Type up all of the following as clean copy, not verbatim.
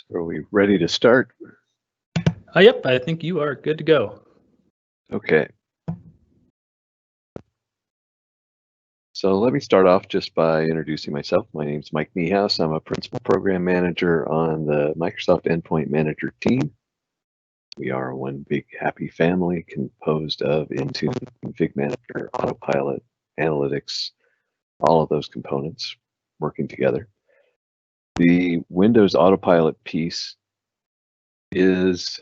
So are we ready to start? Yep, I think you are good to go. Okay. So let me start off just by introducing myself. My name is Mike Niehaus. I'm a Principal Program Manager on the Microsoft Endpoint Manager team. We are one big happy family composed of Intune, Config Manager, Autopilot, Analytics, all of those components working together. The Windows Autopilot piece is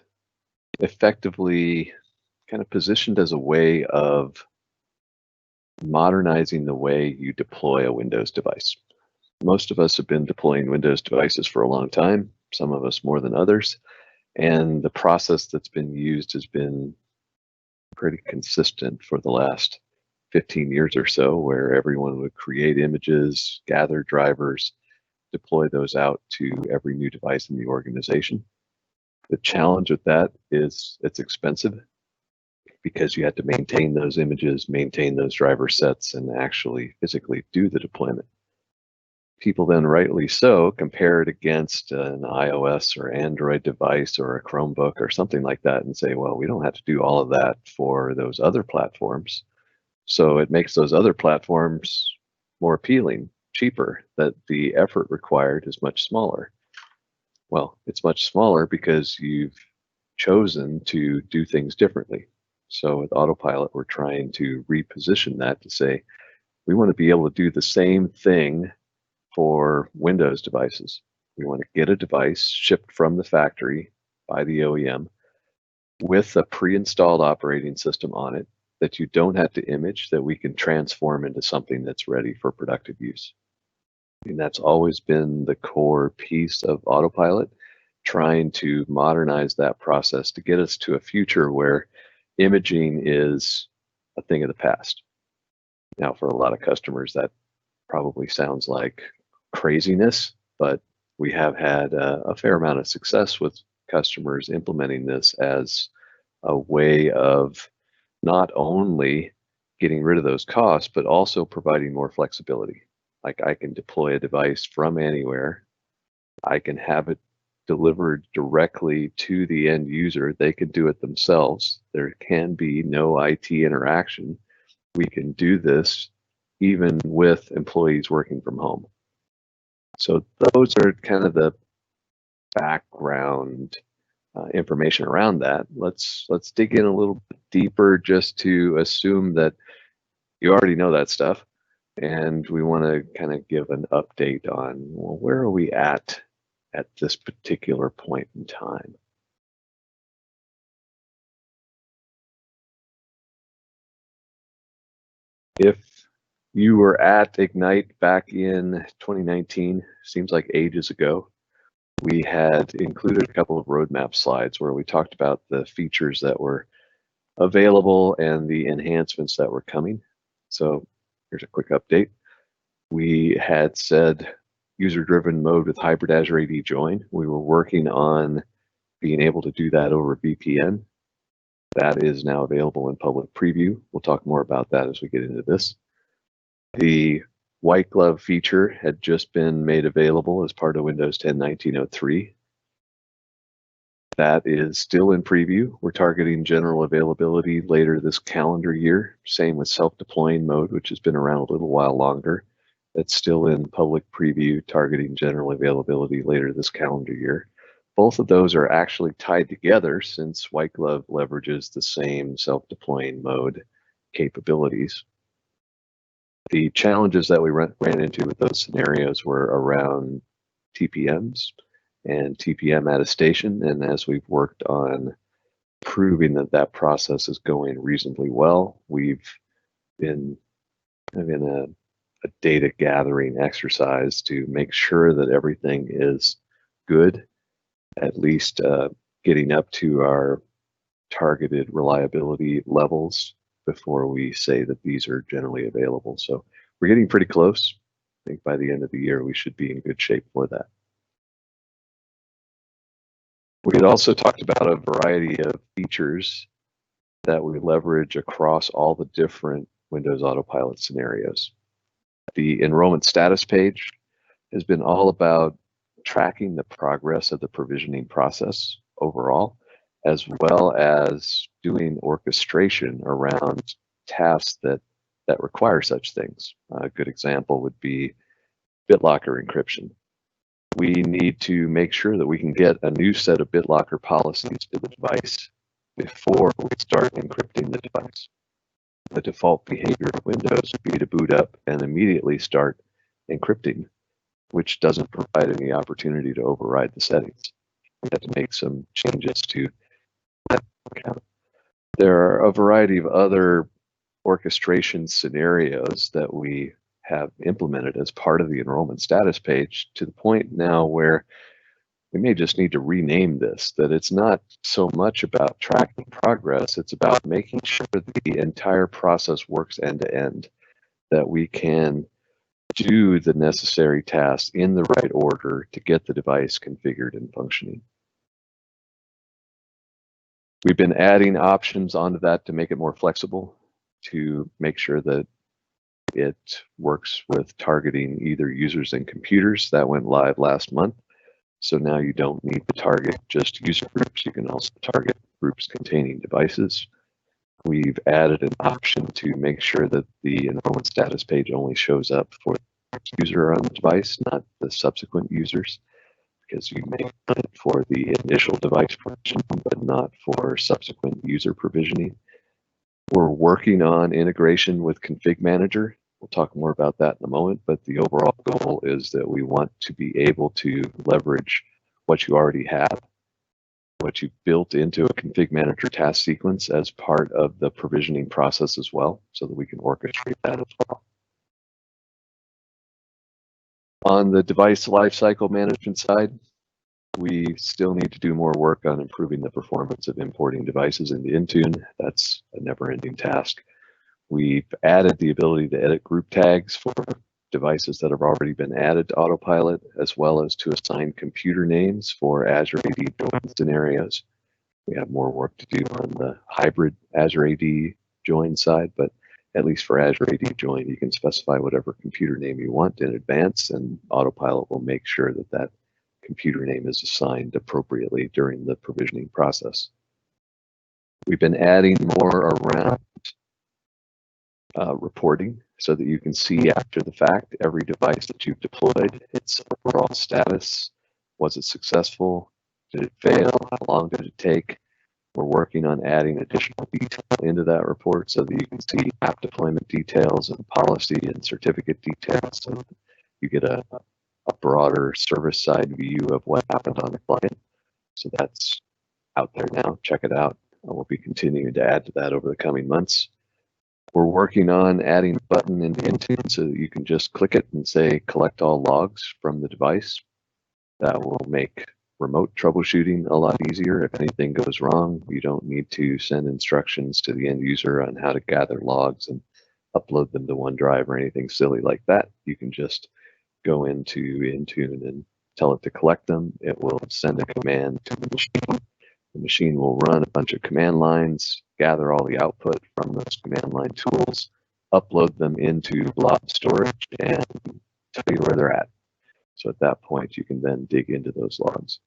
effectively kind of positioned as a way of modernizing the way you deploy a Windows device. Most of us have been deploying Windows devices for a long time, some of us more than others, and the process that's been used has been pretty consistent for the last 15 years or so, where everyone would create images, gather drivers, deploy those out to every new device in the organization. The challenge with that is it's expensive because you had to maintain those images, maintain those driver sets, and actually physically do the deployment. People then, rightly so, compare it against an iOS or Android device or a Chromebook or something like that and say, well, we don't have to do all of that for those other platforms. So it makes those other platforms more appealing, cheaper, that the effort required is much smaller. Well, it's much smaller because you've chosen to do things differently. So with Autopilot, we're trying to reposition that to say, we want to be able to do the same thing for Windows devices. We want to get a device shipped from the factory by the OEM with a pre-installed operating system on it that you don't have to image, that we can transform into something that's ready for productive use. And that's always been the core piece of Autopilot, trying to modernize that process to get us to a future where imaging is a thing of the past. Now, for a lot of customers, that probably sounds like craziness, but we have had a fair amount of success with customers implementing this as a way of not only getting rid of those costs, but also providing more flexibility. Like I can deploy a device from anywhere. I can have it delivered directly to the end user. They can do it themselves. There can be no IT interaction. We can do this even with employees working from home. So those are kind of the background information around that. Let's dig in a little bit deeper just to assume that you already know that stuff. And we want to kind of give an update on, well, where are we at this particular point in time? If you were at Ignite back in 2019, seems like ages ago, we had included a couple of roadmap slides where we talked about the features that were available and the enhancements that were coming. So here's a quick update. We had said user-driven mode with hybrid Azure AD join. We were working on being able to do that over VPN. That is now available in public preview. We'll talk more about that as we get into this. The white glove feature had just been made available as part of Windows 10 1903. That is still in preview. We're targeting general availability later this calendar year. Same with self-deploying mode, which has been around a little while longer. That's still in public preview, targeting general availability later this calendar year. Both of those are actually tied together since white glove leverages the same self-deploying mode capabilities. The challenges that we ran into with those scenarios were around TPMs and TPM attestation. And as we've worked on proving that that process is going reasonably well, we've been in a data gathering exercise to make sure that everything is good, at least getting up to our targeted reliability levels before we say that these are generally available. So we're getting pretty close. I think by the end of the year, we should be in good shape for that. We had also talked about a variety of features that we leverage across all the different Windows Autopilot scenarios. The enrollment status page has been all about tracking the progress of the provisioning process overall, as well as doing orchestration around tasks that require such things. A good example would be BitLocker encryption. We need to make sure that we can get a new set of BitLocker policies to the device before we start encrypting the device. The default behavior of Windows would be to boot up and immediately start encrypting, which doesn't provide any opportunity to override the settings. We have to make some changes to that account. There are a variety of other orchestration scenarios that we have implemented as part of the enrollment status page, to the point now where we may just need to rename this, that it's not so much about tracking progress, it's about making sure the entire process works end to end, that we can do the necessary tasks in the right order to get the device configured and functioning. We've been adding options onto that to make it more flexible, to make sure that it works with targeting either users and computers. That went live last month. So now you don't need to target just user groups. You can also target groups containing devices. We've added an option to make sure that the enrollment status page only shows up for the user on the device, not the subsequent users, because you may put it for the initial device provision, but not for subsequent user provisioning. We're working on integration with Config Manager. We'll talk more about that in a moment, but the overall goal is that we want to be able to leverage what you already have, what you built into a Config Manager task sequence as part of the provisioning process as well, so that we can orchestrate that as well. On the device lifecycle management side, we still need to do more work on improving the performance of importing devices into Intune. That's a never-ending task. We've added the ability to edit group tags for devices that have already been added to Autopilot, as well as to assign computer names for Azure AD join scenarios. We have more work to do on the hybrid Azure AD join side, but at least for Azure AD join, you can specify whatever computer name you want in advance, and Autopilot will make sure that that computer name is assigned appropriately during the provisioning process. We've been adding more around reporting, so that you can see after the fact every device that you've deployed, its overall status. Was it successful? Did it fail? How long did it take? We're working on adding additional detail into that report so that you can see app deployment details and policy and certificate details, so you get a broader service side view of what happened on the client. So that's out there now. Check it out. We'll be continuing to add to that over the coming months. We're working on adding a button into Intune so that you can just click it and say collect all logs from the device. That will make remote troubleshooting a lot easier. If anything goes wrong, you don't need to send instructions to the end user on how to gather logs and upload them to OneDrive or anything silly like that. You can just go into Intune and tell it to collect them. It will send a command to the machine. The machine will run a bunch of command lines, gather all the output from those command line tools, upload them into blob storage, and tell you where they're at. So at that point, you can then dig into those logs.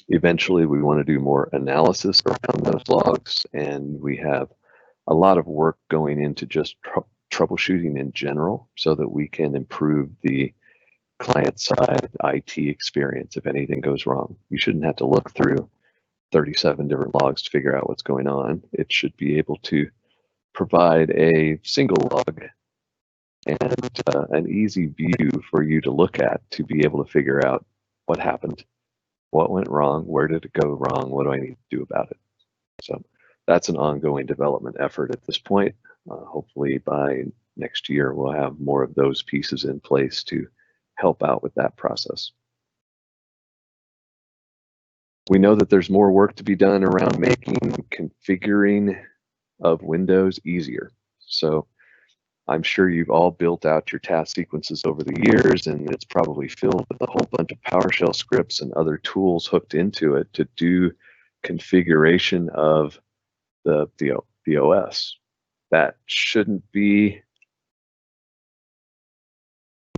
Eventually, we want to do more analysis around those logs, and we have a lot of work going into just troubleshooting in general so that we can improve the client-side IT experience if anything goes wrong. You shouldn't have to look through 37 different logs to figure out what's going on. It should be able to provide a single log and an easy view for you to look at to be able to figure out what happened, what went wrong, where did it go wrong, what do I need to do about it. So that's an ongoing development effort at this point. Hopefully by next year, we'll have more of those pieces in place to help out with that process. We know that there's more work to be done around making configuring of Windows easier. So I'm sure you've all built out your task sequences over the years, and it's probably filled with a whole bunch of PowerShell scripts and other tools hooked into it to do configuration of the OS. That shouldn't be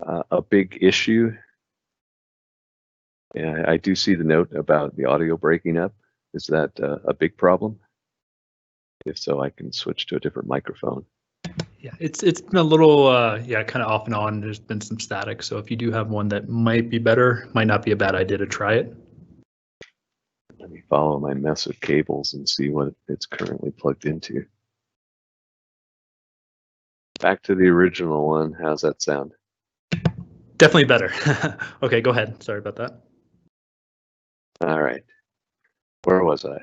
a big issue Yeah, I do see the note about the audio breaking up. Is that a big problem? If so, I can switch to a different microphone. Yeah, it's been a little kind of off and on. There's been some static, so if you do have one that might be better, might not be a bad idea to try it. Let me follow my mess of cables and see what it's currently plugged into. Back to the original one. How's that sound? Definitely better. Okay, go ahead. Sorry about that. All right. Where was I?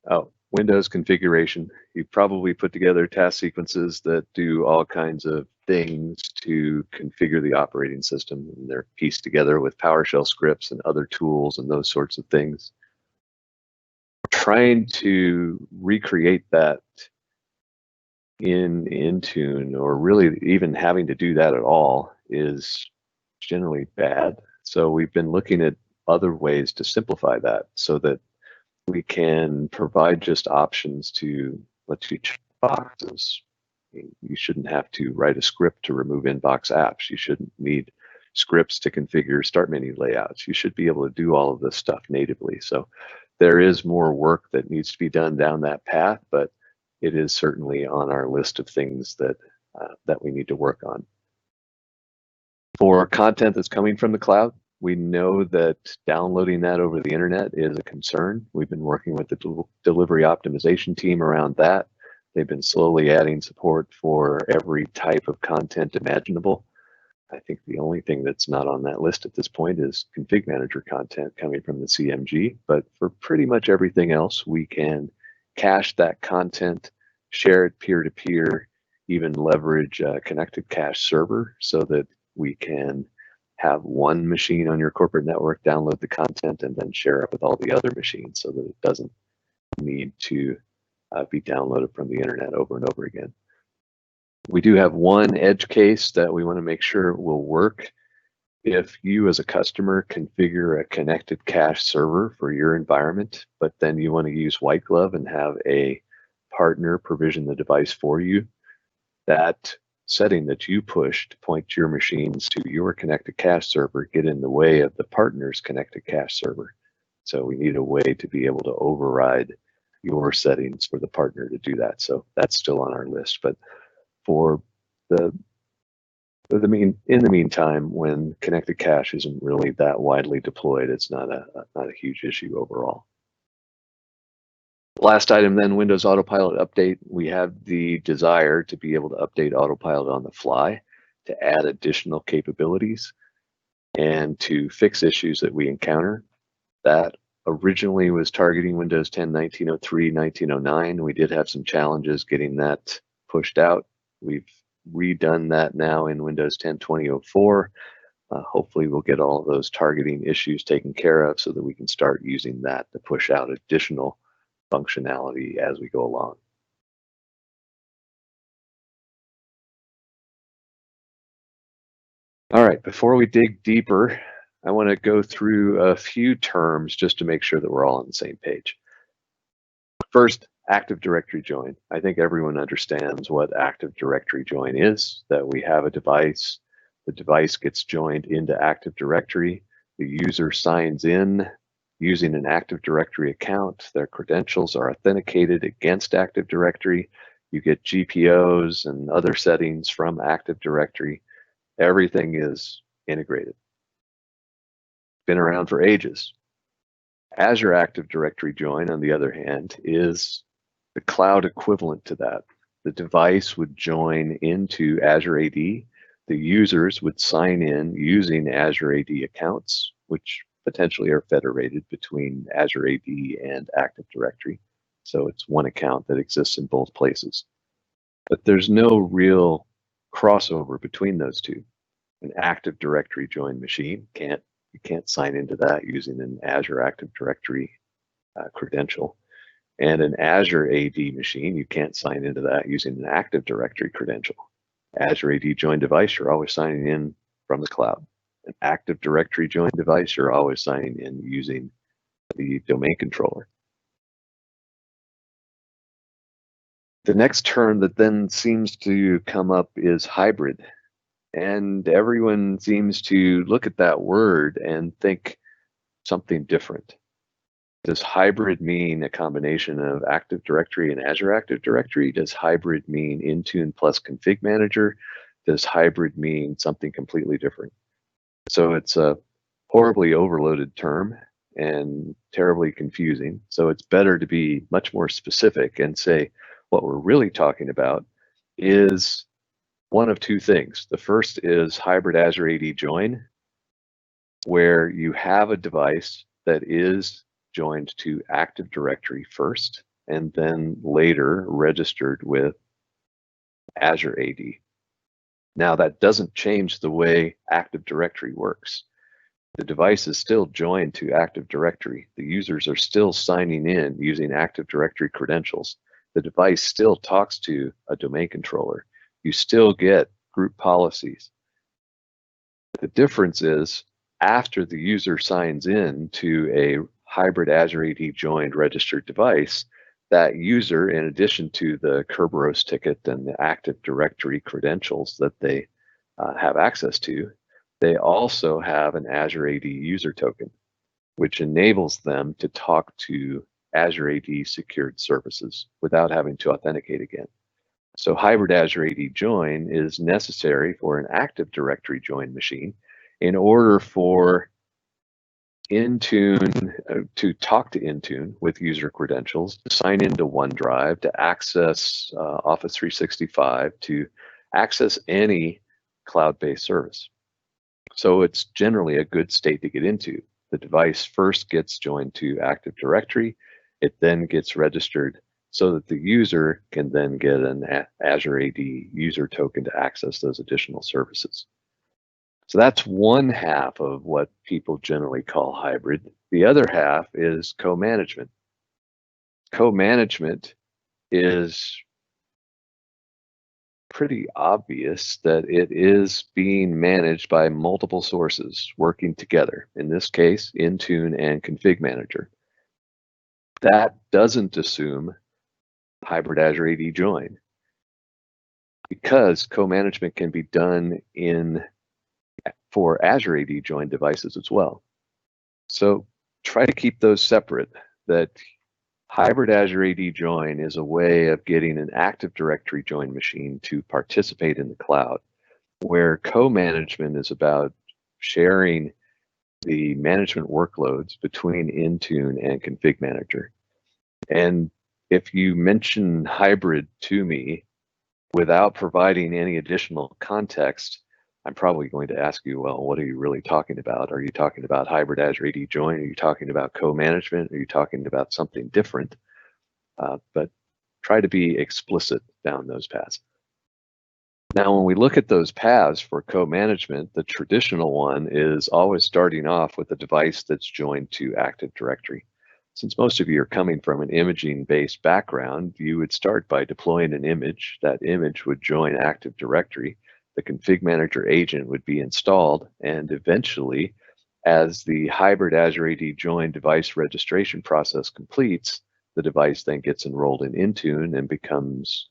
Oh, Windows configuration. You probably put together task sequences that do all kinds of things to configure the operating system, and they're pieced together with PowerShell scripts and other tools and those sorts of things. Trying to recreate that in Intune, or really even having to do that at all, is generally bad. So we've been looking at other ways to simplify that so that we can provide just options to let you check boxes. You shouldn't have to write a script to remove inbox apps. You shouldn't need scripts to configure start menu layouts. You should be able to do all of this stuff natively. So there is more work that needs to be done down that path, but it is certainly on our list of things that that we need to work on. For content that's coming from the cloud, we know that downloading that over the internet is a concern. We've been working with the delivery optimization team around that. They've been slowly adding support for every type of content imaginable. I think the only thing that's not on that list at this point is config manager content coming from the CMG, but for pretty much everything else, we can cache that content, share it peer-to-peer, even leverage a connected cache server so that we can have one machine on your corporate network download the content and then share it with all the other machines so that it doesn't need to be downloaded from the internet over and over again. We do have one edge case that we want to make sure will work. If you as a customer configure a connected cache server for your environment, but then you want to use white glove and have a partner provision the device for you, that setting that you push to point your machines to your connected cache server get in the way of the partner's connected cache server. So we need a way to be able to override your settings for the partner to do that. So that's still on our list. But for in the meantime, when connected cache isn't really that widely deployed, it's not a huge issue overall. Last item then, Windows Autopilot update. We have the desire to be able to update Autopilot on the fly to add additional capabilities and to fix issues that we encounter. That originally was targeting Windows 10 1903, 1909. We did have some challenges getting that pushed out. We've redone that now in Windows 10 2004. Hopefully we'll get all of those targeting issues taken care of so that we can start using that to push out additional functionality as we go along. All right, before we dig deeper, I want to go through a few terms just to make sure that we're all on the same page. First, Active Directory join. I think everyone understands what Active Directory join is, that we have a device, the device gets joined into Active Directory, the user signs in using an Active Directory account, their credentials are authenticated against Active Directory, you get GPOs and other settings from Active Directory, everything is integrated. Been around for ages. Azure Active Directory join, on the other hand, is the cloud equivalent to that. The device would join into Azure AD. The users would sign in using Azure AD accounts, which potentially are federated between Azure AD and Active Directory. So it's one account that exists in both places. But there's no real crossover between those two. An Active Directory join machine you can't sign into that using an Azure Active Directory credential. And an Azure AD machine, you can't sign into that using an Active Directory credential. Azure AD join device, you're always signing in from the cloud. An Active Directory join device, you're always signing in using the domain controller. The next term that then seems to come up is hybrid. And everyone seems to look at that word and think something different? Does hybrid mean a combination of Active Directory and Azure Active Directory? Does hybrid mean Intune plus Config Manager? Does hybrid mean something completely different? So it's a horribly overloaded term and terribly confusing. So it's better to be much more specific and say what we're really talking about is one of two things. The first is hybrid Azure AD join, where you have a device that is joined to Active Directory first, and then later registered with Azure AD. Now that doesn't change the way Active Directory works. The device is still joined to Active Directory. The users are still signing in using Active Directory credentials. The device still talks to a domain controller. You still get group policies. The difference is after the user signs in to a hybrid Azure AD joined registered device, that user, in addition to the Kerberos ticket and the Active Directory credentials that they have access to, they also have an Azure AD user token, which enables them to talk to Azure AD secured services without having to authenticate again. So hybrid Azure AD join is necessary for an Active Directory join machine in order for Intune to talk to Intune with user credentials, to sign into OneDrive, to access Office 365, to access any cloud-based service. So it's generally a good state to get into. The device first gets joined to Active Directory. It then gets registered so that the user can then get an Azure AD user token to access those additional services. So that's one half of what people generally call hybrid. The other half is co-management. Co-management is pretty obvious that it is being managed by multiple sources working together. In this case, Intune and Config Manager. That doesn't assume hybrid Azure AD join, because co-management can be done for Azure AD join devices as well. So try to keep those separate. That hybrid Azure AD join is a way of getting an Active Directory join machine to participate in the cloud, where co-management is about sharing the management workloads between Intune and Config Manager. And if you mention hybrid to me without providing any additional context, I'm probably going to ask you, well, what are you really talking about? Are you talking about hybrid Azure AD join? Are you talking about co-management? Are you talking about something different? But try to be explicit down those paths. Now, when we look at those paths for co-management, the traditional one is always starting off with a device that's joined to Active Directory. Since most of you are coming from an imaging-based background, you would start by deploying an image. That image would join Active Directory. The Config Manager agent would be installed, and eventually, as the hybrid Azure AD join device registration process completes, the device then gets enrolled in Intune and becomes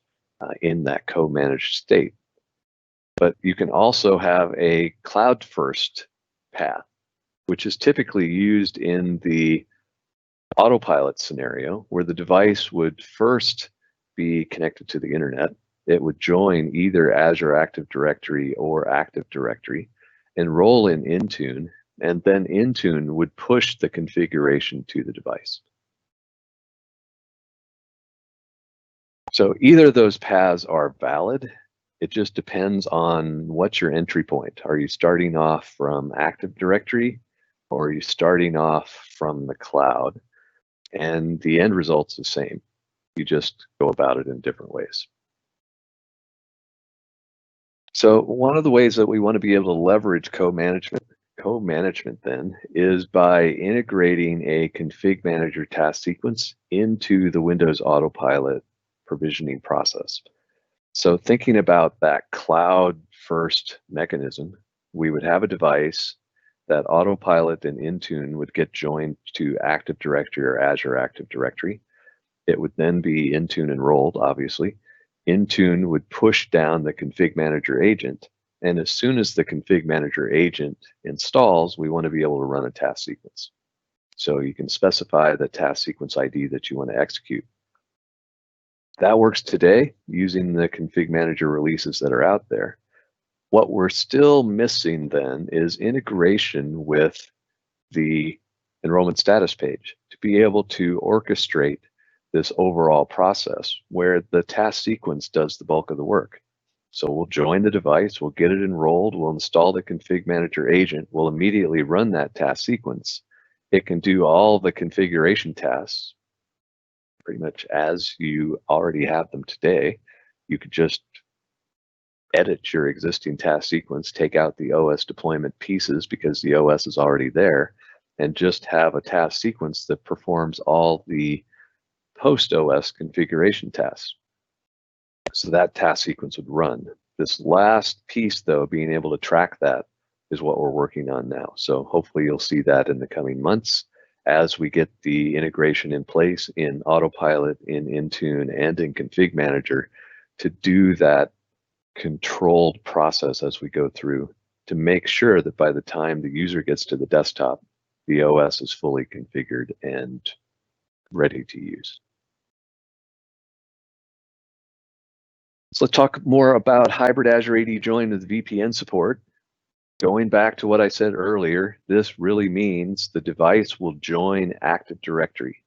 in that co-managed state. But you can also have a cloud-first path, which is typically used in the Autopilot scenario, where the device would first be connected to the internet. It would join either Azure Active Directory or Active Directory, enroll in Intune, and then Intune would push the configuration to the device. So either of those paths are valid. It just depends on what's your entry point. Are you starting off from Active Directory, or are you starting off from the cloud? And the end result's the same. You just go about it in different ways. So one of the ways that we want to be able to leverage co-management then is by integrating a config manager task sequence into the Windows Autopilot provisioning process. So thinking about that cloud first mechanism, we would have a device that Autopilot and Intune would get joined to Active Directory or Azure Active Directory. It would then be Intune enrolled, obviously. Intune would push down the Config Manager agent. And as soon as the Config Manager agent installs, we want to be able to run a task sequence. So you can specify the task sequence ID that you want to execute. That works today using the config manager releases that are out there. What we're still missing then is integration with the enrollment status page to be able to orchestrate this overall process where the task sequence does the bulk of the work. So we'll join the device, we'll get it enrolled, we'll install the config manager agent, we'll immediately run that task sequence. It can do all the configuration tasks pretty much as you already have them today. You could just edit your existing task sequence, take out the OS deployment pieces because the OS is already there, and just have a task sequence that performs all the post-OS configuration tasks. So that task sequence would run. This last piece, though, being able to track that is what we're working on now. So hopefully you'll see that in the coming months as we get the integration in place in Autopilot, in Intune, and in Config Manager to do that controlled process as we go through to make sure that by the time the user gets to the desktop, the OS is fully configured and ready to use. So let's talk more about hybrid Azure AD join with VPN support. Going back to what I said earlier, this really means the device will join Active Directory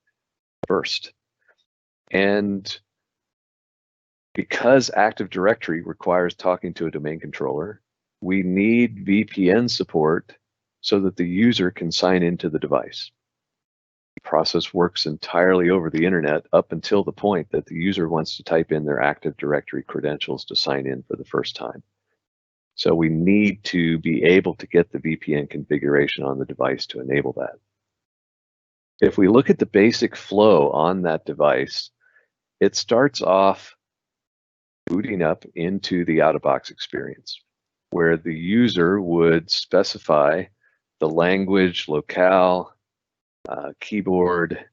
first. And because Active Directory requires talking to a domain controller, we need VPN support so that the user can sign into the device. The process works entirely over the internet up until the point that the user wants to type in their Active Directory credentials to sign in for the first time. So we need to be able to get the VPN configuration on the device to enable that. If we look at the basic flow on that device, it starts off booting up into the out-of-box experience, where the user would specify the language, locale, keyboard,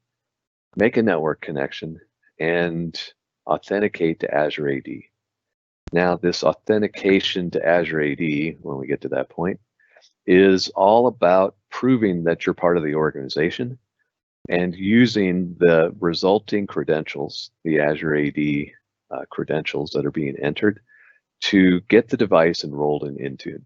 make a network connection, and authenticate to Azure AD. Now, this authentication to Azure AD, when we get to that point, is all about proving that you're part of the organization and using the resulting credentials, the Azure AD credentials that are being entered, to get the device enrolled in Intune.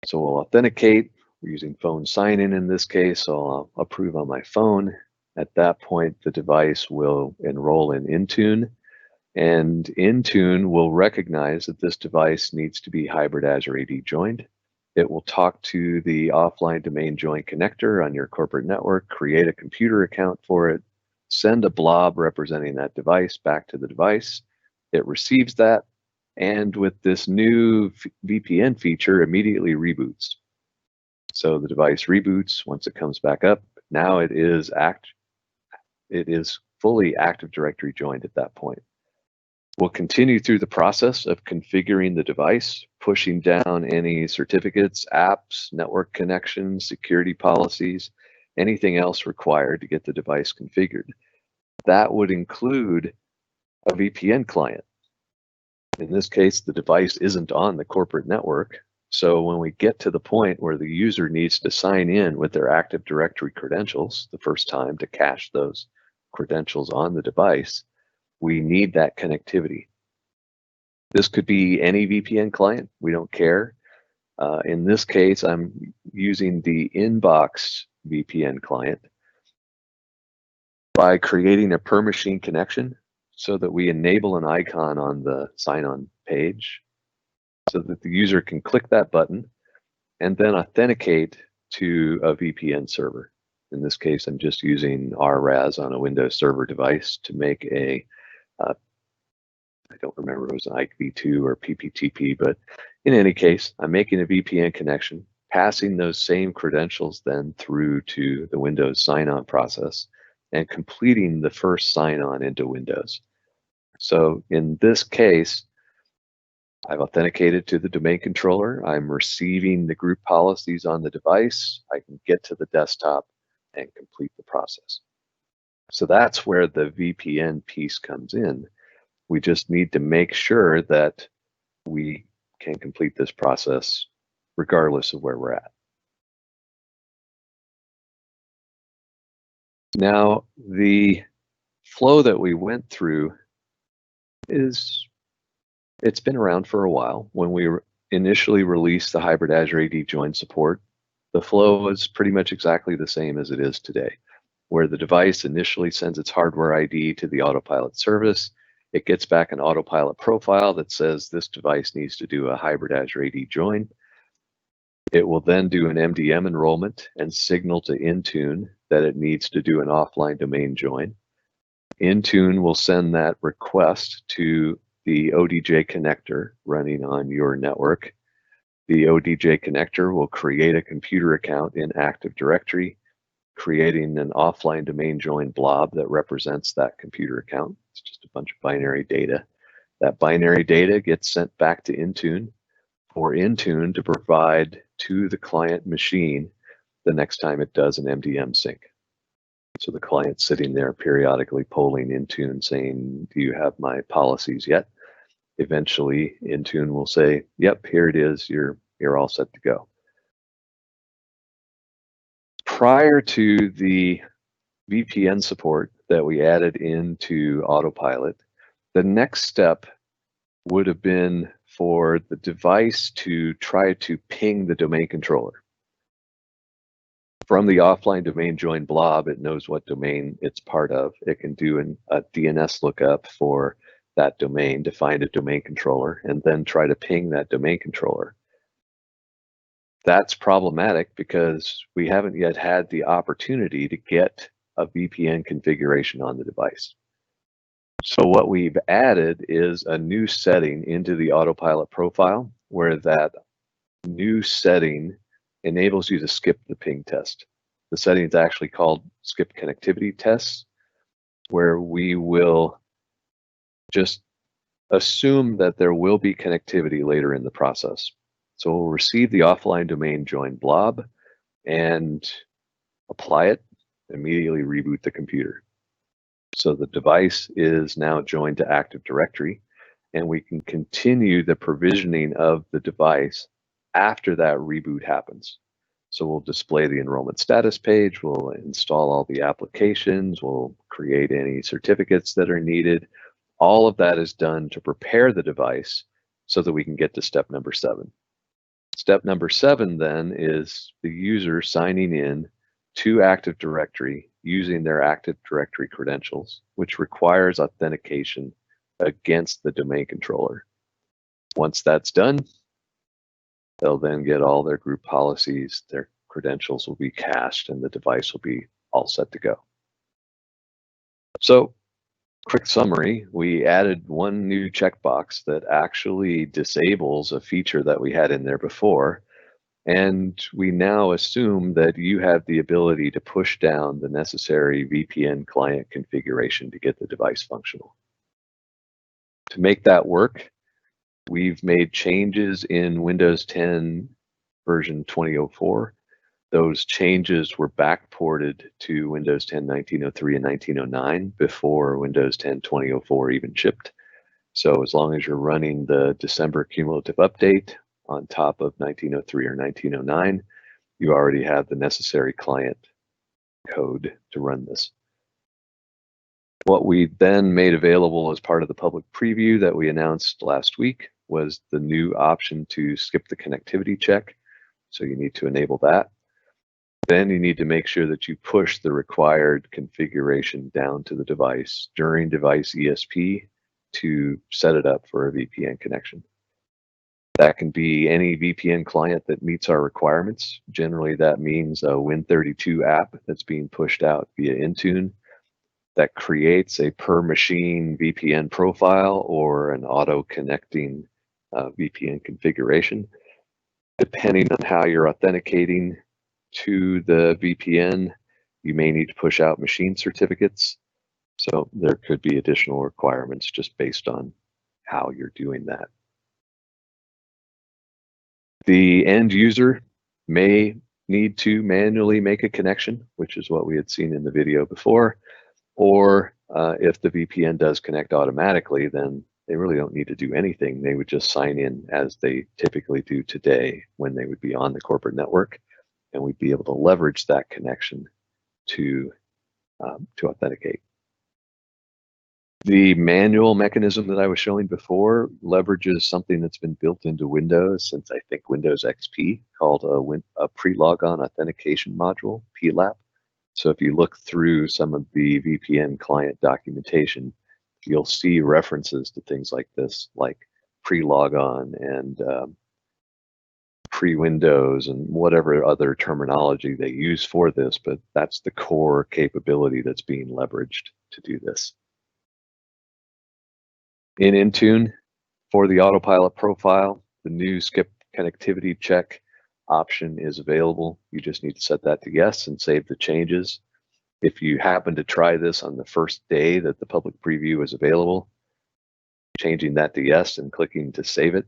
So we'll authenticate. We're using phone sign-in in this case, so I'll approve on my phone. At that point, the device will enroll in Intune, and Intune will recognize that this device needs to be hybrid Azure AD joined. It will talk to the offline domain join connector on your corporate network, create a computer account for it, send a blob representing that device back to the device. It receives that, and with this new VPN feature, immediately reboots. So the device reboots once it comes back up. Now it is fully Active Directory joined at that point. We'll continue through the process of configuring the device, pushing down any certificates, apps, network connections, security policies, anything else required to get the device configured. That would include a VPN client. In this case, the device isn't on the corporate network. So when we get to the point where the user needs to sign in with their Active Directory credentials the first time to cache those credentials on the device, we need that connectivity. This could be any VPN client. We don't care. In this case, I'm using the Inbox VPN client by creating a per machine connection so that we enable an icon on the sign-on page so that the user can click that button and then authenticate to a VPN server. In this case, I'm just using RRAS on a Windows Server device to make a I don't remember if it was an IPv2 or PPTP, but in any case, I'm making a VPN connection, passing those same credentials then through to the Windows sign-on process and completing the first sign-on into Windows. So in this case, I've authenticated to the domain controller. I'm receiving the group policies on the device. I can get to the desktop and complete the process. So that's where the VPN piece comes in. We just need to make sure that we can complete this process regardless of where we're at. Now, the flow that we went through it's been around for a while. When we initially released the hybrid Azure AD join support, the flow was pretty much exactly the same as it is today, where the device initially sends its hardware ID to the Autopilot service. It gets back an Autopilot profile that says this device needs to do a hybrid Azure AD join. It will then do an MDM enrollment and signal to Intune that it needs to do an offline domain join. Intune will send that request to the ODJ connector running on your network. The ODJ connector will create a computer account in Active Directory, creating an offline domain join blob that represents that computer account. It's just a bunch of binary data. That binary data gets sent back to Intune for Intune to provide to the client machine the next time it does an MDM sync. So the client's sitting there periodically polling Intune saying, do you have my policies yet? Eventually, Intune will say, yep, here it is, you're all set to go. Prior to the VPN support that we added into Autopilot, the next step would have been for the device to try to ping the domain controller. From the offline domain join blob, it knows what domain it's part of. It can do a DNS lookup for that domain to find a domain controller and then try to ping that domain controller. That's problematic because we haven't yet had the opportunity to get a VPN configuration on the device. So what we've added is a new setting into the Autopilot profile where that new setting enables you to skip the ping test. The setting is actually called skip connectivity tests, where we will just assume that there will be connectivity later in the process. So we'll receive the offline domain join blob and apply it, immediately reboot the computer. So the device is now joined to Active Directory, and we can continue the provisioning of the device after that reboot happens. So we'll display the enrollment status page, we'll install all the applications, we'll create any certificates that are needed. All of that is done to prepare the device so that we can get to step number 7. Step number 7 then is the user signing in to Active Directory using their Active Directory credentials, which requires authentication against the domain controller. Once that's done, they'll then get all their group policies, their credentials will be cached, and the device will be all set to go. So, quick summary, we added one new checkbox that actually disables a feature that we had in there before, and we now assume that you have the ability to push down the necessary VPN client configuration to get the device functional. To make that work, we've made changes in Windows 10 version 2004. Those changes were backported to Windows 10 1903 and 1909 before Windows 10 2004 even shipped. So as long as you're running the December cumulative update on top of 1903 or 1909, you already have the necessary client code to run this. What we then made available as part of the public preview that we announced last week was the new option to skip the connectivity check. So you need to enable that. Then you need to make sure that you push the required configuration down to the device during device ESP to set it up for a VPN connection. That can be any VPN client that meets our requirements. Generally, that means a Win32 app that's being pushed out via Intune that creates a per machine VPN profile or an auto connecting VPN configuration. Depending on how you're authenticating to the VPN, you may need to push out machine certificates. So there could be additional requirements just based on how you're doing that. The end user may need to manually make a connection, which is what we had seen in the video before. Or if the VPN does connect automatically, then they really don't need to do anything. They would just sign in as they typically do today when they would be on the corporate network, and we'd be able to leverage that connection to to authenticate. The manual mechanism that I was showing before leverages something that's been built into Windows since I think Windows XP, called a pre-logon authentication module, PLAP. So if you look through some of the VPN client documentation, you'll see references to things like this, like pre-logon and pre-Windows and whatever other terminology they use for this, but that's the core capability that's being leveraged to do this. In Intune, for the Autopilot profile, the new skip connectivity check option is available. You just need to set that to yes and save the changes. If you happen to try this on the first day that the public preview is available, changing that to yes and clicking to save it,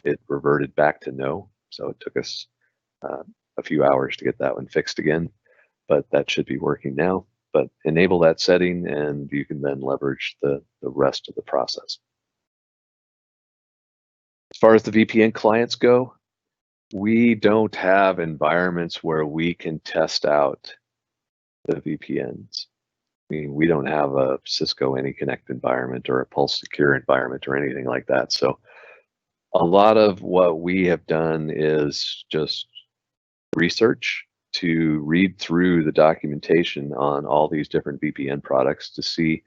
it reverted back to no. So it took us a few hours to get that one fixed again, but that should be working now. But enable that setting and you can then leverage the rest of the process. As far as the VPN clients go, we don't have environments where we can test out the VPNs. I mean, we don't have a Cisco AnyConnect environment or a Pulse Secure environment or anything like that. So a lot of what we have done is just research to read through the documentation on all these different VPN products to see,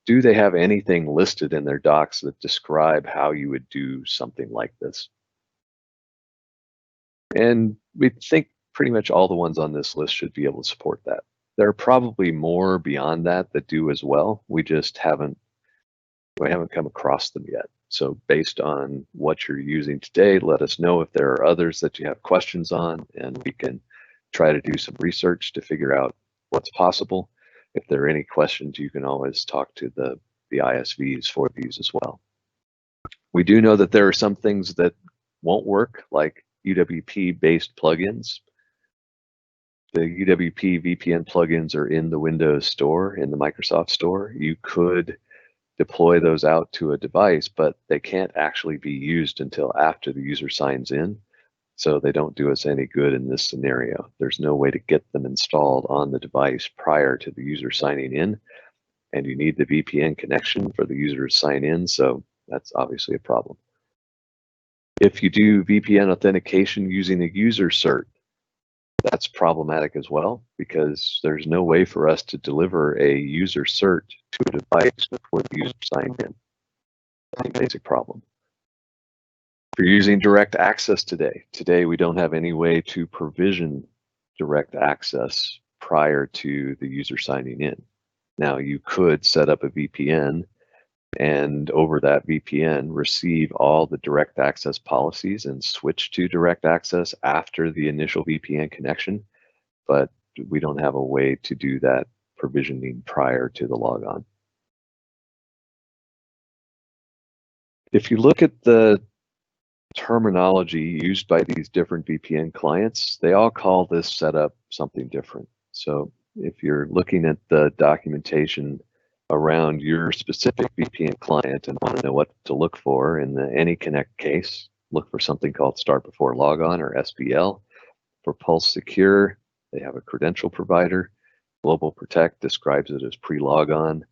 do they have anything listed in their docs that describe how you would do something like this? And we think pretty much all the ones on this list should be able to support that. There are probably more beyond that that do as well. We just haven't come across them yet. So based on what you're using today, let us know if there are others that you have questions on, and we can try to do some research to figure out what's possible. If there are any questions, you can always talk to the ISVs for these as well. We do know that there are some things that won't work, like UWP-based plugins. The UWP VPN plugins are in the Windows Store, in the Microsoft Store. You could deploy those out to a device, but they can't actually be used until after the user signs in. So they don't do us any good in this scenario. There's no way to get them installed on the device prior to the user signing in, and you need the VPN connection for the user to sign in, so that's obviously a problem. If you do VPN authentication using a user cert, that's problematic as well, because there's no way for us to deliver a user cert to a device before the user signed in. That's a basic problem. If you're using direct access today we don't have any way to provision direct access prior to the user signing in. Now you could set up a VPN and over that VPN receive all the direct access policies and switch to direct access after the initial VPN connection, but we don't have a way to do that provisioning prior to the logon. If you look at the terminology used by these different VPN clients, they all call this setup something different. So if you're looking at the documentation around your specific VPN client and want to know what to look for in the AnyConnect case, look for something called Start Before Logon or SBL. For Pulse Secure, they have a credential provider. Global Protect describes it as pre-logon.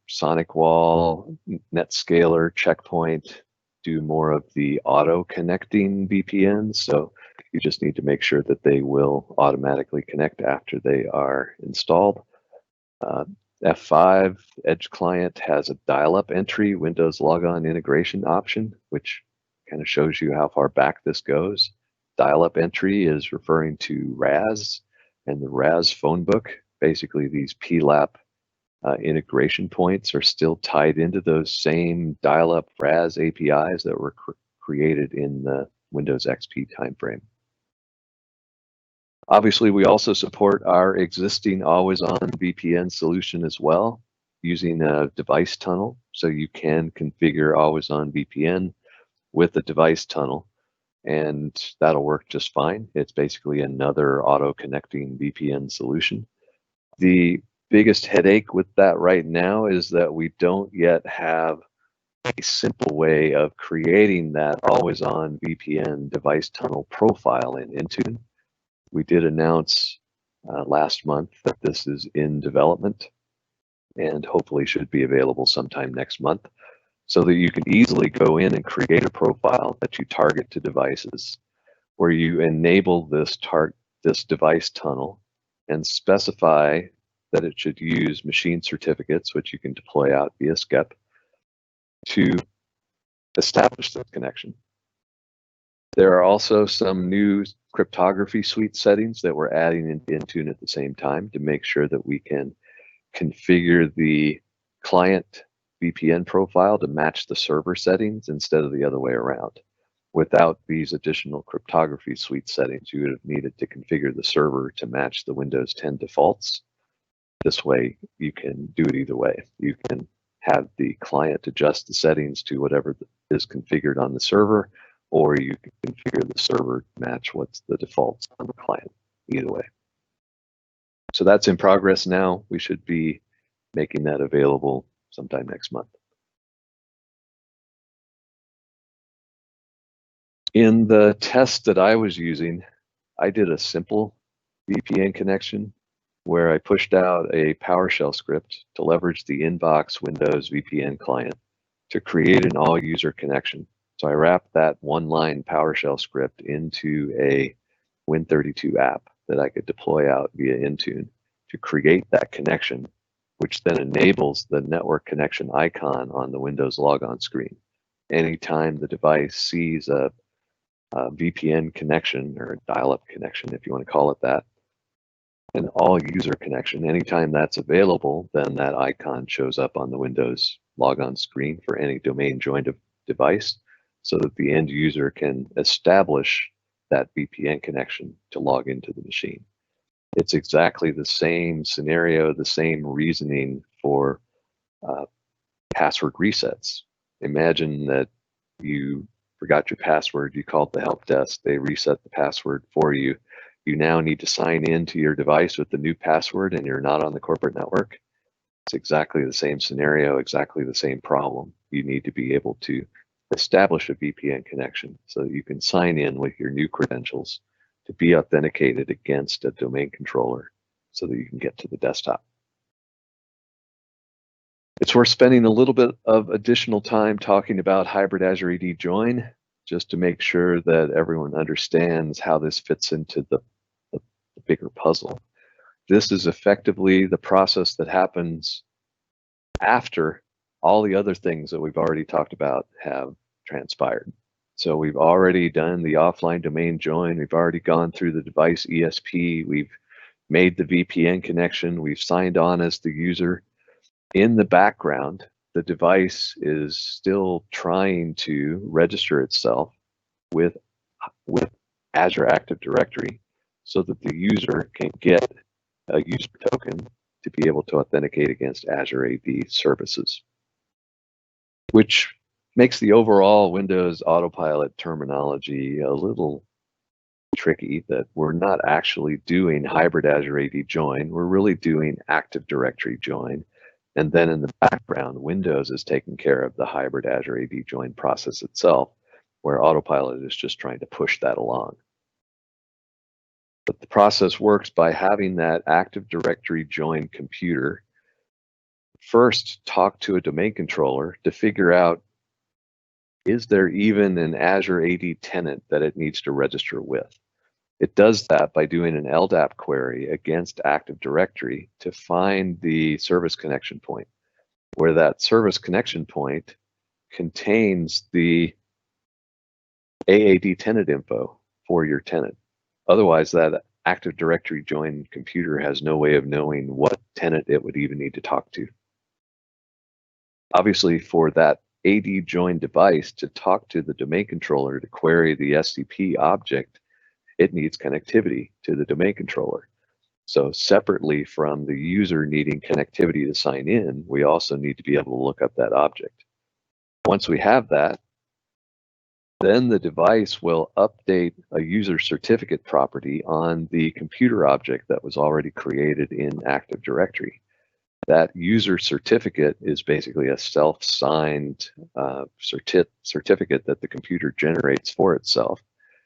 SonicWall, NetScaler, Checkpoint do more of the auto-connecting VPNs. So you just need to make sure that they will automatically connect after they are installed. F5 Edge Client has a dial-up entry Windows Logon integration option, which kind of shows you how far back this goes. Dial-up entry is referring to RAS and the RAS phone book. Basically, these PLAP integration points are still tied into those same dial-up RAS APIs that were created in the Windows XP timeframe. Obviously, we also support our existing always-on VPN solution as well, using a device tunnel. So you can configure always-on VPN with a device tunnel, and that'll work just fine. It's basically another auto-connecting VPN solution. The biggest headache with that right now is that we don't yet have a simple way of creating that always-on VPN device tunnel profile in Intune. We did announce last month that this is in development and hopefully should be available sometime next month, so that you can easily go in and create a profile that you target to devices where you enable this device tunnel and specify that it should use machine certificates, which you can deploy out via SCEP, to establish this connection. There are also some new cryptography suite settings that we're adding in Intune at the same time to make sure that we can configure the client VPN profile to match the server settings instead of the other way around. Without these additional cryptography suite settings, you would have needed to configure the server to match the Windows 10 defaults. This way, you can do it either way. You can have the client adjust the settings to whatever is configured on the server, or you can configure the server to match what's the defaults on the client, either way. So that's in progress now. We should be making that available sometime next month. In the test that I was using, I did a simple VPN connection where I pushed out a PowerShell script to leverage the inbox Windows VPN client to create an all-user connection. So I wrapped that one-line PowerShell script into a Win32 app that I could deploy out via Intune to create that connection, which then enables the network connection icon on the Windows logon screen. Anytime the device sees a VPN connection, or a dial-up connection, if you want to call it that, an all-user connection, anytime that's available, then that icon shows up on the Windows logon screen for any domain-joined device, so that the end user can establish that VPN connection to log into the machine. It's exactly the same scenario, the same reasoning for password resets. Imagine that you forgot your password, you called the help desk, they reset the password for you. You now need to sign in to your device with the new password and you're not on the corporate network. It's exactly the same scenario, exactly the same problem. You need to be able to establish a VPN connection so that you can sign in with your new credentials to be authenticated against a domain controller so that you can get to the desktop. It's worth spending a little bit of additional time talking about hybrid Azure AD join, just to make sure that everyone understands how this fits into the bigger puzzle. This is effectively the process that happens after all the other things that we've already talked about have transpired. So we've already done the offline domain join, we've already gone through the device ESP, we've made the VPN connection, we've signed on as the user. In the background, the device is still trying to register itself with Azure Active Directory so that the user can get a user token to be able to authenticate against Azure AD services, which makes the overall Windows Autopilot terminology a little tricky, that we're not actually doing hybrid Azure AD join, we're really doing Active Directory join. And then in the background, Windows is taking care of the hybrid Azure AD join process itself, where Autopilot is just trying to push that along. But the process works by having that Active Directory join computer first talk to a domain controller to figure out, is there even an Azure AD tenant that it needs to register with? It does that by doing an LDAP query against Active Directory to find the service connection point, where that service connection point contains the AAD tenant info for your tenant. Otherwise, that Active Directory join computer has no way of knowing what tenant it would even need to talk to. Obviously, for that AD join device to talk to the domain controller to query the SCP object, it needs connectivity to the domain controller. So separately from the user needing connectivity to sign in, we also need to be able to look up that object. Once we have that, then the device will update a user certificate property on the computer object that was already created in Active Directory. That user certificate is basically a self-signed certificate that the computer generates for itself.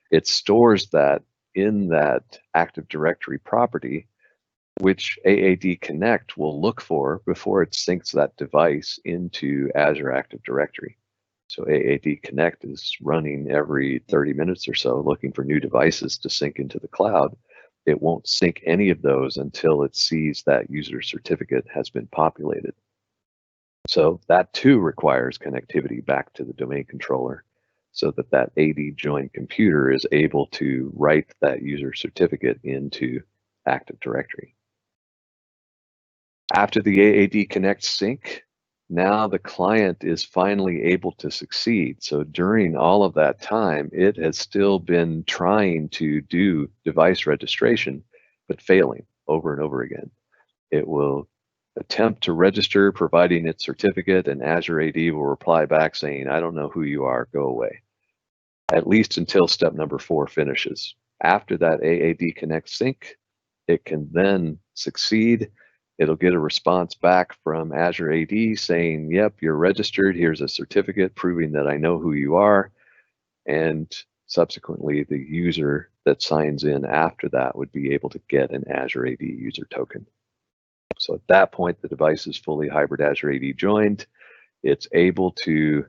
It stores that in that Active Directory property which AAD Connect will look for before it syncs that device into Azure Active Directory. So AAD Connect is running every 30 minutes or so, looking for new devices to sync into the cloud. It won't sync any of those until it sees that user certificate has been populated. So that too requires connectivity back to the domain controller so that that AD joined computer is able to write that user certificate into Active Directory. After the AAD Connect sync, now the client is finally able to succeed. So during all of that time, it has still been trying to do device registration, but failing over and over again. It will attempt to register, providing its certificate, and Azure AD will reply back saying, I don't know who you are, go away. At least until step number 4 finishes. After that AAD Connect sync, it can then succeed. It'll get a response back from Azure AD saying, yep, you're registered. Here's a certificate proving that I know who you are. And subsequently, the user that signs in after that would be able to get an Azure AD user token. So at that point, the device is fully hybrid Azure AD joined. It's able to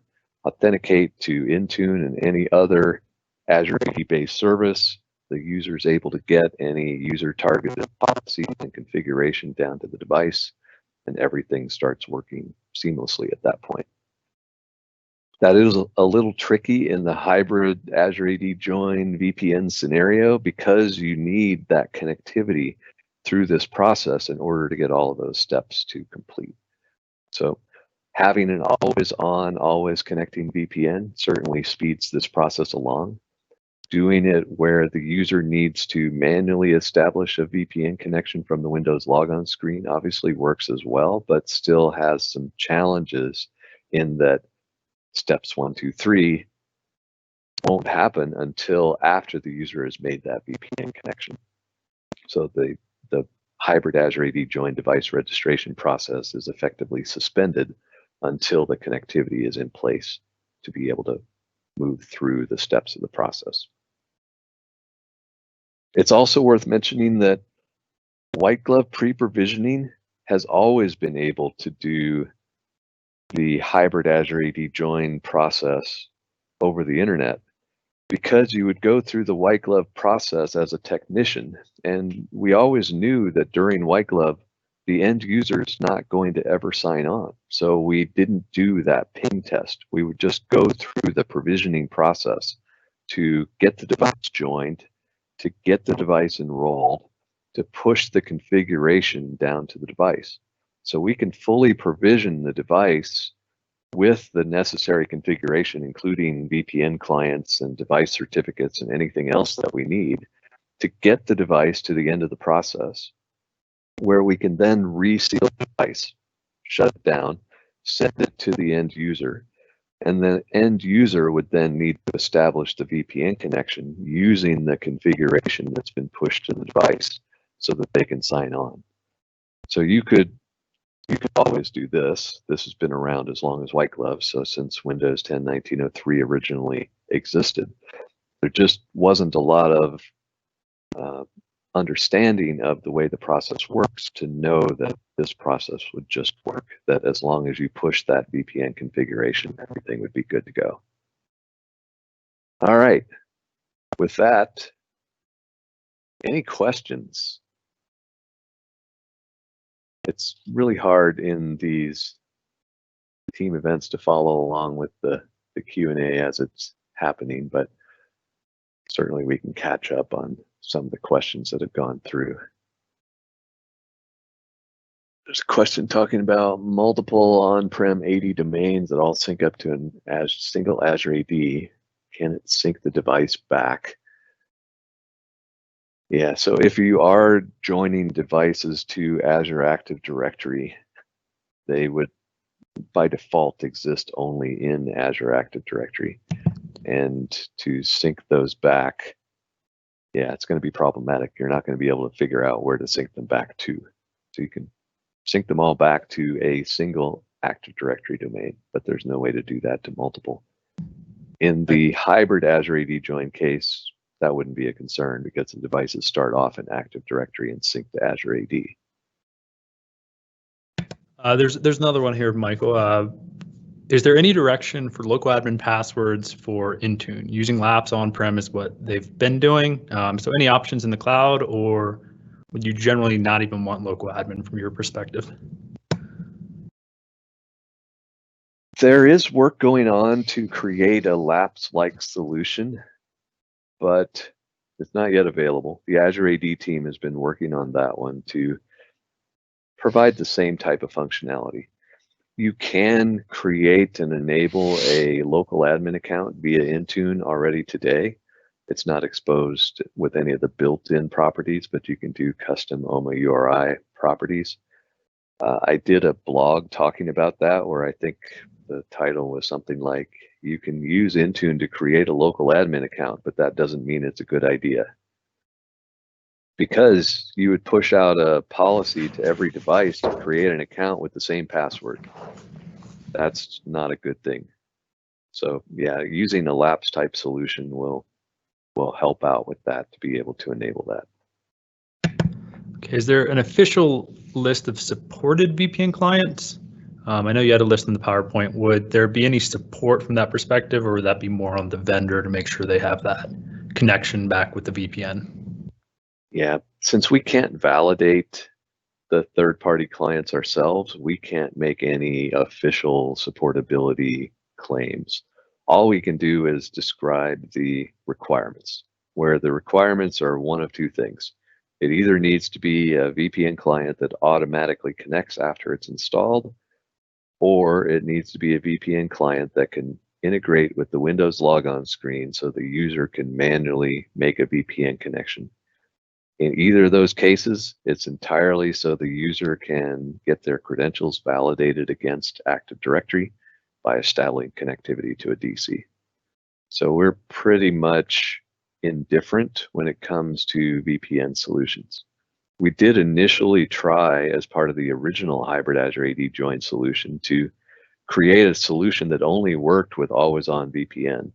authenticate to Intune and any other Azure AD-based service. The user is able to get any user-targeted policies and configuration down to the device, and everything starts working seamlessly at that point. That is a little tricky in the hybrid Azure AD join VPN scenario because you need that connectivity through this process in order to get all of those steps to complete. So having an always on, always connecting VPN certainly speeds this process along. Doing it where the user needs to manually establish a VPN connection from the Windows logon screen obviously works as well, but still has some challenges in that steps 1, 2, 3 won't happen until after the user has made that VPN connection. So the hybrid Azure AD join device registration process is effectively suspended until the connectivity is in place to be able to move through the steps of the process. It's also worth mentioning that white glove pre-provisioning has always been able to do the hybrid Azure AD join process over the internet because you would go through the white glove process as a technician. And we always knew that during white glove, the end user is not going to ever sign on. So we didn't do that ping test. We would just go through the provisioning process to get the device joined, to get the device enrolled, to push the configuration down to the device. So we can fully provision the device with the necessary configuration, including VPN clients and device certificates and anything else that we need to get the device to the end of the process, where we can then reseal the device, shut it down, send it to the end user, and the end user would then need to establish the VPN connection using the configuration that's been pushed to the device so that they can sign on. So you could always do this. This has been around as long as white glove, so since Windows 10 1903 originally existed. There just wasn't a lot of understanding of the way the process works to know that this process would just work, that as long as you push that VPN configuration, everything would be good to go. All right, with that, any questions? It's really hard in these team events to follow along with the Q&A as it's happening, but certainly we can catch up on some of the questions that have gone through. There's a question talking about multiple on-prem AD domains that all sync up to a single Azure AD. Can it sync the device back? Yeah, so if you are joining devices to Azure Active Directory, they would by default exist only in Azure Active Directory. And to sync those back, yeah, it's going to be problematic. You're not going to be able to figure out where to sync them back to. So you can sync them all back to a single Active Directory domain, but there's no way to do that to multiple. In the hybrid Azure AD join case, that wouldn't be a concern because the devices start off in Active Directory and sync to Azure AD. There's another one here, Michael. Is there any direction for local admin passwords for Intune? Using Labs on-prem is what they've been doing. So any options in the cloud, or would you generally not even want local admin from your perspective? There is work going on to create a Labs-like solution, but it's not yet available. The Azure AD team has been working on that one to provide the same type of functionality. You can create and enable a local admin account via Intune already today. It's not exposed with any of the built-in properties, but you can do custom OMA URI properties. I did a blog talking about that where I think the title was something like, you can use Intune to create a local admin account, but that doesn't mean it's a good idea. Because you would push out a policy to every device to create an account with the same password. That's not a good thing. So yeah, using a Labs type solution will help out with that to be able to enable that. Okay, is there an official list of supported VPN clients? I know you had a list in the PowerPoint. Would there be any support from that perspective, or would that be more on the vendor to make sure they have that connection back with the VPN? Yeah, since we can't validate the third-party clients ourselves, we can't make any official supportability claims. All we can do is describe the requirements, where the requirements are one of two things. It either needs to be a VPN client that automatically connects after it's installed, or it needs to be a VPN client that can integrate with the Windows logon screen so the user can manually make a VPN connection. In either of those cases, it's entirely so the user can get their credentials validated against Active Directory by establishing connectivity to a DC. So we're pretty much indifferent when it comes to VPN solutions. We did initially try, as part of the original hybrid Azure AD join solution, to create a solution that only worked with always-on VPN.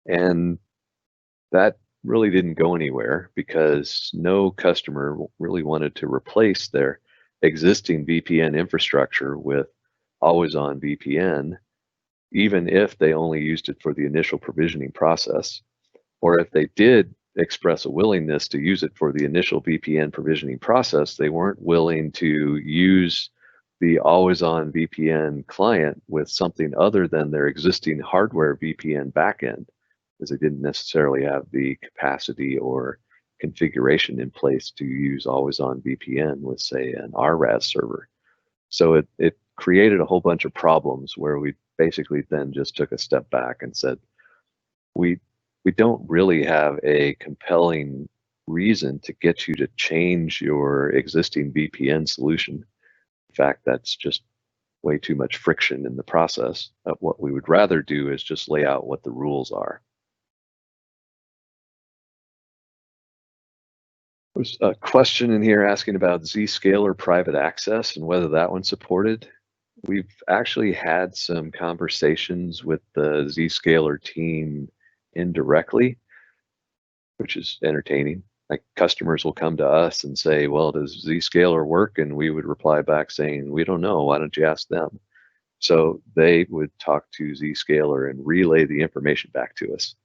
And that really didn't go anywhere because no customer really wanted to replace their existing VPN infrastructure with always-on VPN, even if they only used it for the initial provisioning process, or if they did express a willingness to use it for the initial VPN provisioning process, they weren't willing to use the always-on VPN client with something other than their existing hardware VPN backend, because they didn't necessarily have the capacity or configuration in place to use always-on VPN with, say, an RRAS server. So it created a whole bunch of problems where we basically then just took a step back and said, we don't really have a compelling reason to get you to change your existing VPN solution. In fact, that's just way too much friction in the process. What we would rather do is just lay out what the rules are. There's a question in here asking about Zscaler private access and whether that one's supported. We've actually had some conversations with the Zscaler team indirectly, which is entertaining. Like, customers will come to us and say, well, does Zscaler work? And we would reply back saying, we don't know, why don't you ask them? So they would talk to Zscaler and relay the information back to us,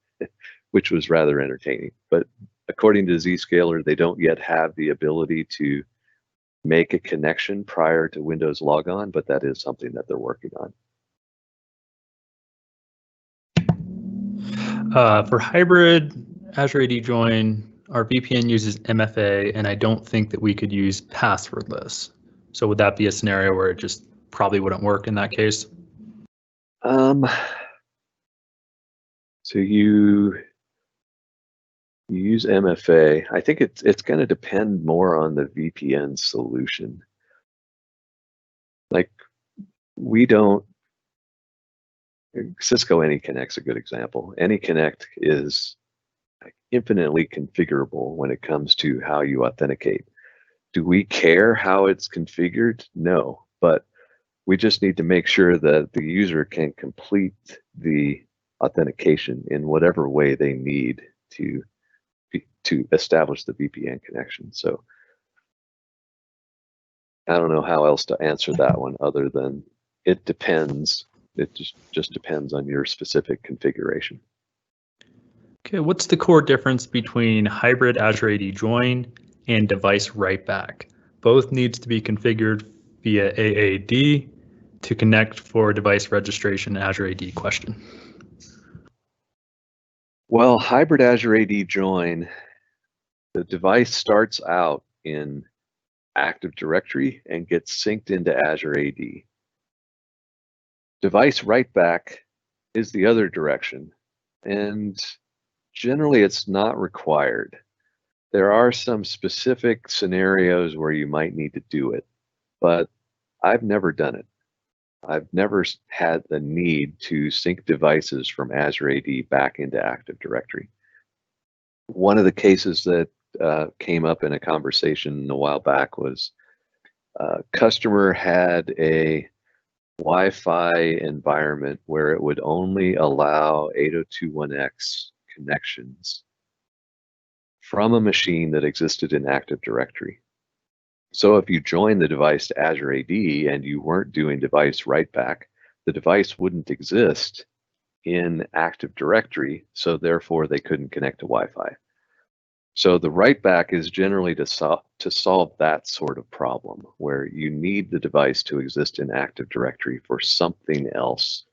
which was rather entertaining. But according to Zscaler, they don't yet have the ability to make a connection prior to Windows logon, but that is something that they're working on. For hybrid Azure AD join, our VPN uses MFA, and I don't think that we could use passwordless. So would that be a scenario where it just probably wouldn't work in that case? So you use MFA. I think it's going to depend more on the VPN solution. Like, we don't, Cisco AnyConnect's a good example. AnyConnect is infinitely configurable when it comes to how you authenticate. Do we care how it's configured? No, but we just need to make sure that the user can complete the authentication in whatever way they need to establish the VPN connection. So I don't know how else to answer that one other than it depends. It just depends on your specific configuration. Okay, what's the core difference between hybrid Azure AD join and device write back? Both needs to be configured via AAD to connect for device registration Azure AD question. Well, hybrid Azure AD join, the device starts out in Active Directory and gets synced into Azure AD. Device write back is the other direction, and generally it's not required. There are some specific scenarios where you might need to do it, but I've never done it. I've never had the need to sync devices from Azure AD back into Active Directory. One of the cases that came up in a conversation a while back was a customer had a Wi-Fi environment where it would only allow 802.1x connections from a machine that existed in Active Directory. So if you join the device to Azure AD and you weren't doing device write back, the device wouldn't exist in Active Directory, so therefore they couldn't connect to Wi-Fi. So the write back is generally to solve that sort of problem where you need the device to exist in Active Directory for something else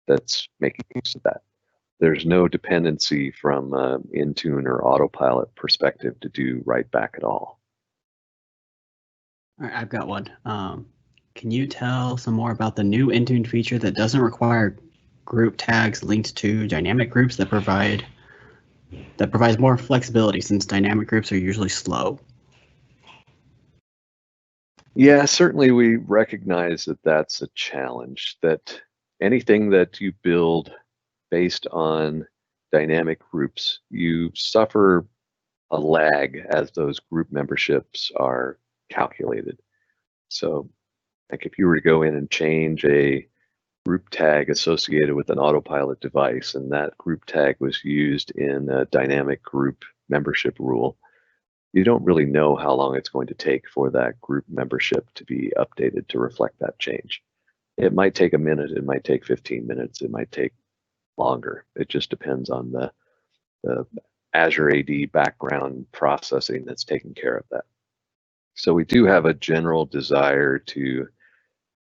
that's making use of that. There's no dependency from Intune or Autopilot perspective to do write back at all. All right, I've got one. Can you tell some more about the new Intune feature that doesn't require group tags linked to dynamic groups that provides more flexibility since dynamic groups are usually slow? Yeah, certainly we recognize that that's a challenge, that anything that you build based on dynamic groups, you suffer a lag as those group memberships are calculated. So like if you were to go in and change a group tag associated with an Autopilot device and that group tag was used in a dynamic group membership rule, you don't really know how long it's going to take for that group membership to be updated to reflect that change. It might take a minute, it might take 15 minutes, it might take longer. It just depends on the Azure AD background processing that's taking care of that. So we do have a general desire to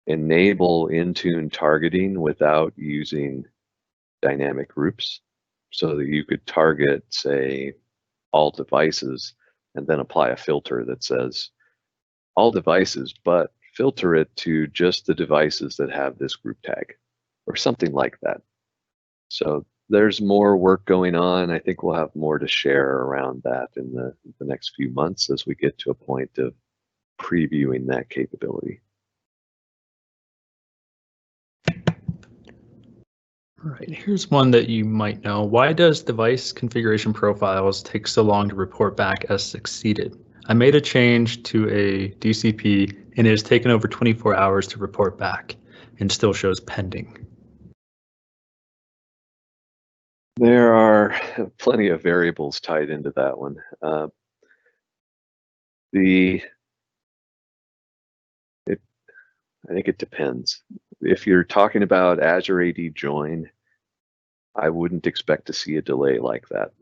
enable Intune targeting without using dynamic groups so that you could target, say, all devices and then apply a filter that says all devices, but filter it to just the devices that have this group tag or something like that. So there's more work going on. I think we'll have more to share around that in the next few months as we get to a point of previewing that capability. All right, here's one that you might know. Why does device configuration profiles take so long to report back as succeeded? I made a change to a DCP and it has taken over 24 hours to report back and still shows pending. There are plenty of variables tied into that one. I think it depends. If you're talking about Azure AD join, I wouldn't expect to see a delay like that.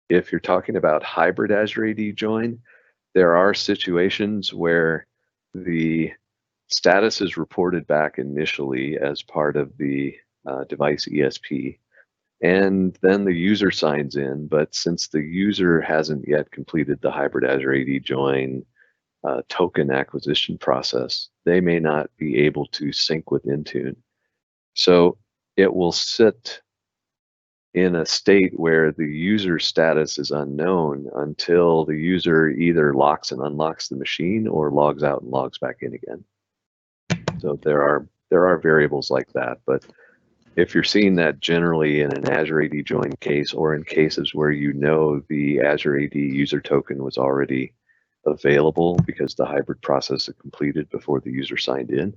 If you're talking about hybrid Azure AD join, there are situations where the status is reported back initially as part of the device ESP, and then the user signs in, but since the user hasn't yet completed the hybrid Azure AD join token acquisition process, they may not be able to sync with Intune. So it will sit in a state where the user status is unknown until the user either locks and unlocks the machine or logs out and logs back in again. So there are variables like that, but if you're seeing that generally in an Azure AD join case or in cases where you know the Azure AD user token was already available because the hybrid process is completed before the user signed in,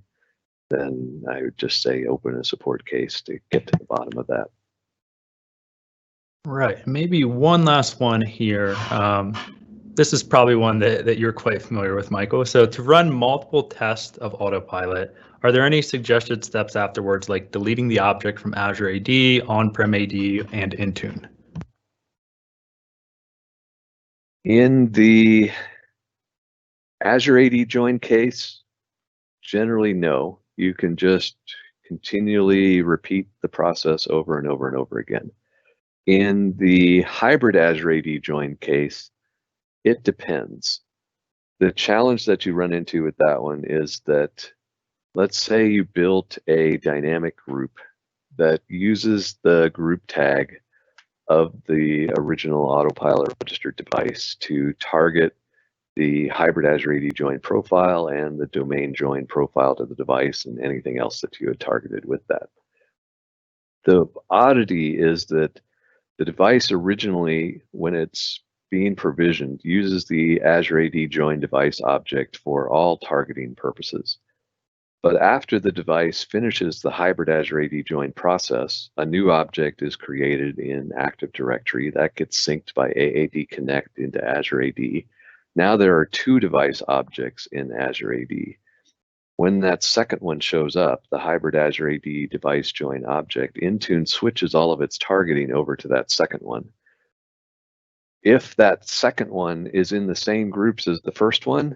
then I would just say open a support case to get to the bottom of that. Right, maybe one last one here. This is probably one that you're quite familiar with, Michael. So to run multiple tests of Autopilot, are there any suggested steps afterwards, like deleting the object from Azure AD, on-prem AD, and Intune? In the Azure AD join case, generally no. You can just continually repeat the process over and over and over again. In the hybrid Azure AD join case, it depends. The challenge that you run into with that one is that, let's say you built a dynamic group that uses the group tag of the original Autopilot registered device to target the hybrid Azure AD join profile and the domain join profile to the device and anything else that you had targeted with that. The oddity is that the device originally, when it's being provisioned, uses the Azure AD join device object for all targeting purposes. But after the device finishes the hybrid Azure AD join process, a new object is created in Active Directory that gets synced by AAD Connect into Azure AD. Now there are two device objects in Azure AD. When that second one shows up, the hybrid Azure AD device join object, Intune switches all of its targeting over to that second one. If that second one is in the same groups as the first one,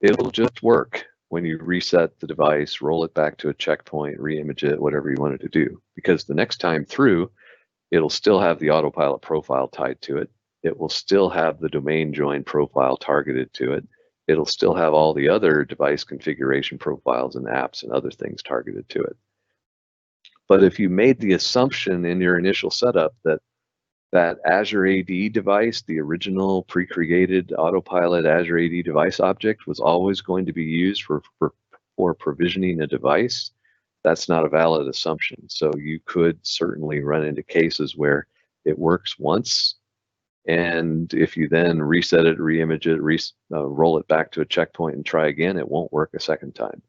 it'll just work when you reset the device, roll it back to a checkpoint, reimage it, whatever you want it to do. Because the next time through, it'll still have the Autopilot profile tied to it. It will still have the domain join profile targeted to it. It'll still have all the other device configuration profiles and apps and other things targeted to it. But if you made the assumption in your initial setup that that Azure AD device, the original pre-created Autopilot Azure AD device object, was always going to be used for provisioning a device, that's not a valid assumption. So you could certainly run into cases where it works once, and if you then reset it, reimage it, roll it back to a checkpoint and try again, it won't work a second time.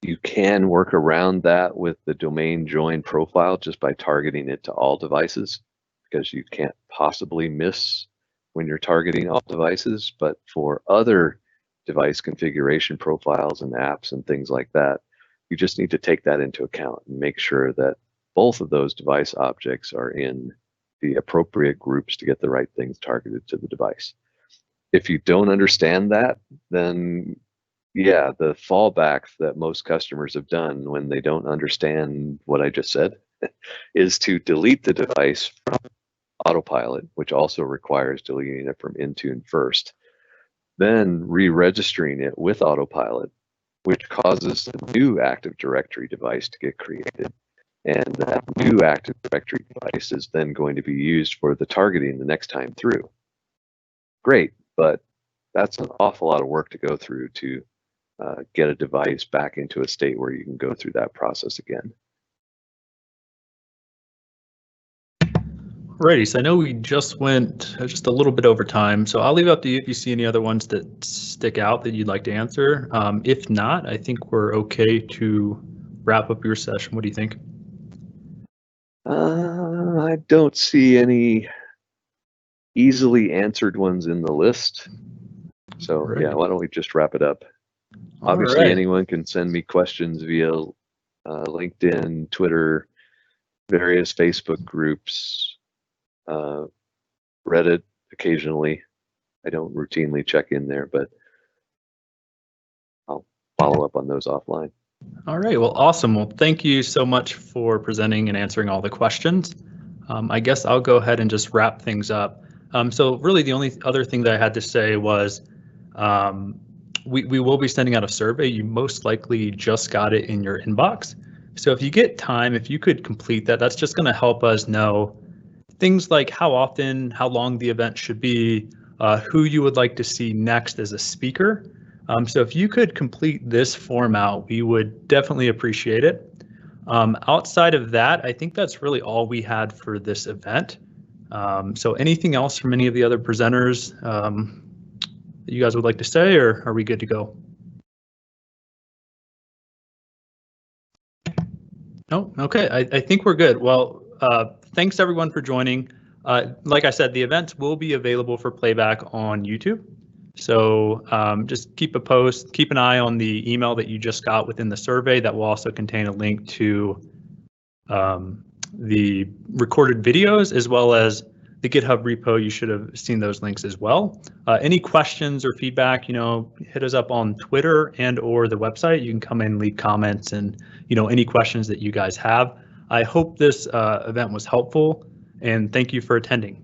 You can work around that with the domain join profile just by targeting it to all devices, because you can't possibly miss when you're targeting all devices. But for other device configuration profiles and apps and things like that, you just need to take that into account and make sure that both of those device objects are in the appropriate groups to get the right things targeted to the device. If you don't understand that, then yeah, the fallback that most customers have done when they don't understand what I just said is to delete the device from Autopilot, which also requires deleting it from Intune first, then re-registering it with Autopilot, which causes a new Active Directory device to get created. And that new Active Directory device is then going to be used for the targeting the next time through. Great, but that's an awful lot of work to go through to get a device back into a state where you can go through that process again. Alrighty, so I know we just went just a little bit over time, so I'll leave it up to you if you see any other ones that stick out that you'd like to answer. If not, I think we're okay to wrap up your session. What do you think? I don't see any easily answered ones in the list. So yeah, why don't we just wrap it up? Obviously, anyone can send me questions via LinkedIn, Twitter, various Facebook groups, Reddit occasionally. I don't routinely check in there, but I'll follow up on those offline. All right, well, awesome. Well, thank you so much for presenting and answering all the questions. I guess I'll go ahead and just wrap things up. So really the only other thing that I had to say was we will be sending out a survey. You most likely just got it in your inbox. So if you get time, if you could complete that, that's just going to help us know things like how often, how long the event should be, who you would like to see next as a speaker. So if you could complete this form out, we would definitely appreciate it. Outside of that, I think that's really all we had for this event. So anything else from any of the other presenters that you guys would like to say, or are we good to go? No? Okay, I think we're good. Well, thanks everyone for joining. Like I said, the events will be available for playback on YouTube. So just keep an eye on the email that you just got within the survey that will also contain a link to the recorded videos as well as the GitHub repo. You should have seen those links as well. Any questions or feedback, hit us up on Twitter and or the website. You can come in, leave comments, and any questions that you guys have. I hope this event was helpful, and thank you for attending.